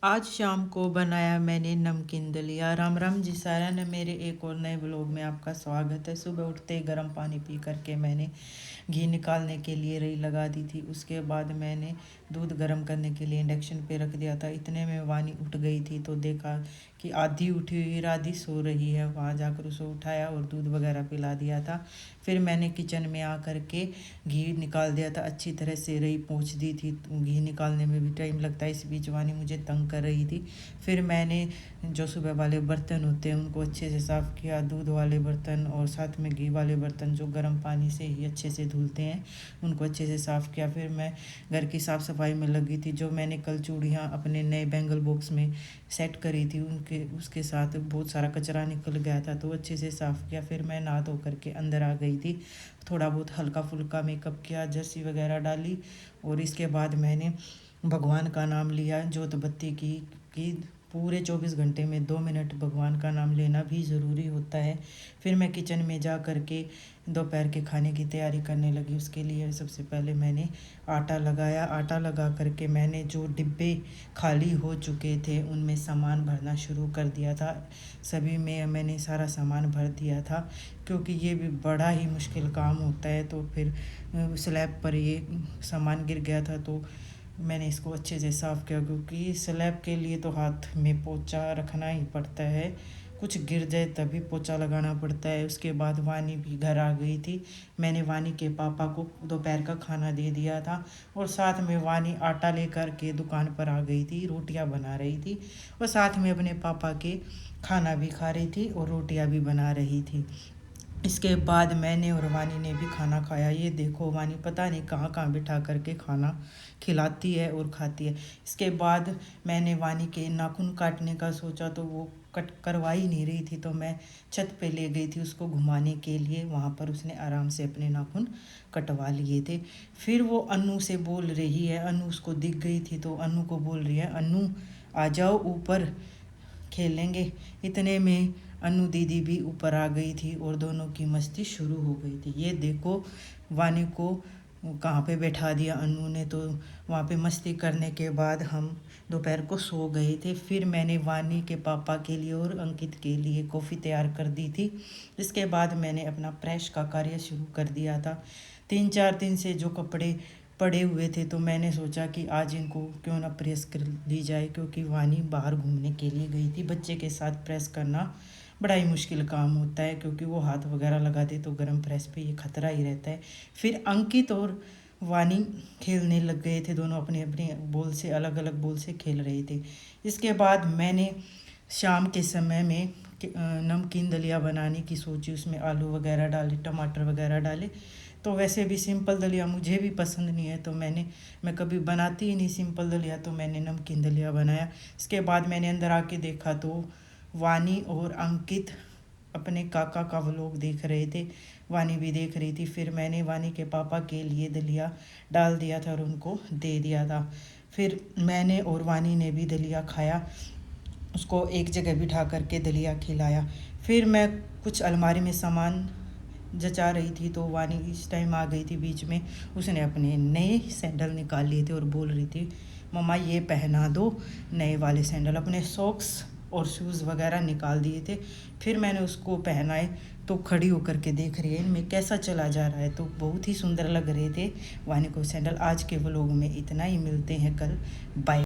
आज शाम को बनाया मैंने नमकीन दलिया। राम राम जी सारा ने मेरे एक और नए ब्लॉग में आपका स्वागत है। सुबह उठते ही गर्म पानी पी करके मैंने घी निकालने के लिए रही लगा दी थी। उसके बाद मैंने दूध गर्म करने के लिए इंडक्शन पे रख दिया था। इतने में वानी उठ गई थी तो देखा कि आधी उठी हुई आधी सो रही है। वहाँ जाकर उसे उठाया और दूध वगैरह पिला दिया था। फिर मैंने किचन में आकर के घी निकाल दिया था। अच्छी तरह से रही पोंछ दी थी। घी निकालने में भी टाइम लगता है। इस बीच वानी मुझे तंग कर रही थी। फिर मैंने जो सुबह वाले बर्तन होते हैं उनको अच्छे से साफ़ किया। दूध वाले बर्तन और साथ में घी वाले बर्तन जो गर्म पानी से ही अच्छे से धुलते हैं उनको अच्छे से साफ़ किया। फिर मैं घर की साफ़ सफाई में लगी थी। जो मैंने कल चूड़ियाँ अपने नए बैंगल बॉक्स में सेट करी थी उनके उसके साथ बहुत सारा कचरा निकल गया था तो अच्छे से साफ़ किया। फिर मैं नहा धो करके अंदर आ गई थी। थोड़ा बहुत हल्का फुल्का मेकअप किया, जर्सी वगैरह डाली और इसके बाद मैंने भगवान का नाम लिया। जोत बत्ती की पूरे 24 घंटे में 2 मिनट भगवान का नाम लेना भी ज़रूरी होता है। फिर मैं किचन में जा कर के दोपहर के खाने की तैयारी करने लगी। उसके लिए सबसे पहले मैंने आटा लगाया। आटा लगा करके मैंने जो डिब्बे खाली हो चुके थे उनमें सामान भरना शुरू कर दिया था। सभी में मैंने सारा सामान भर दिया था क्योंकि ये भी बड़ा ही मुश्किल काम होता है। तो फिर स्लैब पर ये सामान गिर गया था तो मैंने इसको अच्छे से साफ़ किया क्योंकि स्लैब के लिए तो हाथ में पोंछा रखना ही पड़ता है। कुछ गिर जाए तभी पोंछा लगाना पड़ता है। उसके बाद वानी भी घर आ गई थी। मैंने वानी के पापा को दोपहर का खाना दे दिया था और साथ में वानी आटा लेकर के दुकान पर आ गई थी। रोटियां बना रही थी और साथ में अपने पापा के खाना भी खा रही थी और रोटियां भी बना रही थी। इसके बाद मैंने और वानी ने भी खाना खाया। ये देखो वानी पता नहीं कहाँ कहाँ बिठा करके खाना खिलाती है और खाती है। इसके बाद मैंने वानी के नाखून काटने का सोचा तो वो कट करवा ही नहीं रही थी तो मैं छत पे ले गई थी उसको घुमाने के लिए। वहाँ पर उसने आराम से अपने नाखून कटवा लिए थे। फिर वो अन्नू से बोल रही है। अन्नू उसको दिख गई थी तो अन्नू को बोल रही है, अन्नू आ जाओ ऊपर खेलेंगे। इतने में अनु दीदी भी ऊपर आ गई थी और दोनों की मस्ती शुरू हो गई थी। ये देखो वानी को कहाँ पे बैठा दिया अनु ने। तो वहाँ पे मस्ती करने के बाद हम दोपहर को सो गए थे। फिर मैंने वानी के पापा के लिए और अंकित के लिए कॉफ़ी तैयार कर दी थी। इसके बाद मैंने अपना प्रेस का कार्य शुरू कर दिया था। 3-4 दिन से जो कपड़े पड़े हुए थे तो मैंने सोचा कि आज इनको क्यों ना प्रेस कर ली जाए क्योंकि वानी बाहर घूमने के लिए गई थी। बच्चे के साथ प्रेस करना बड़ा ही मुश्किल काम होता है क्योंकि वो हाथ वगैरह लगाते तो गर्म प्रेस पे ये खतरा ही रहता है। फिर अंकित और वानी खेलने लग गए थे। दोनों अपने अपने बॉल से अलग अलग बॉल से खेल रहे थे। इसके बाद मैंने शाम के समय में नमकीन दलिया बनाने की सोची। उसमें आलू वगैरह डाले, टमाटर वगैरह डाले। तो वैसे भी सिंपल दलिया मुझे भी पसंद नहीं है तो मैं कभी बनाती ही नहीं सिंपल दलिया तो मैंने नमकीन दलिया बनाया। इसके बाद मैंने अंदर आके देखा तो वानी और अंकित अपने काका का व्लॉग देख रहे थे। वानी भी देख रही थी। फिर मैंने वानी के पापा के लिए दलिया डाल दिया था और उनको दे दिया था। फिर मैंने और वानी ने भी दलिया खाया। उसको एक जगह बिठा करके दलिया खिलाया। फिर मैं कुछ अलमारी में सामान जचा रही थी तो वानी इस टाइम आ गई थी बीच में। उसने अपने नए सैंडल निकाल लिए थे और बोल रही थी, मम्मा ये पहना दो नए वाले सैंडल। अपने सॉक्स और शूज़ वगैरह निकाल दिए थे। फिर मैंने उसको पहनाए तो खड़ी होकर के देख रही है इनमें कैसा चला जा रहा है। तो बहुत ही सुंदर लग रहे थे वानी को सैंडल। आज के व्लॉग में इतना ही, मिलते हैं कल। बाय।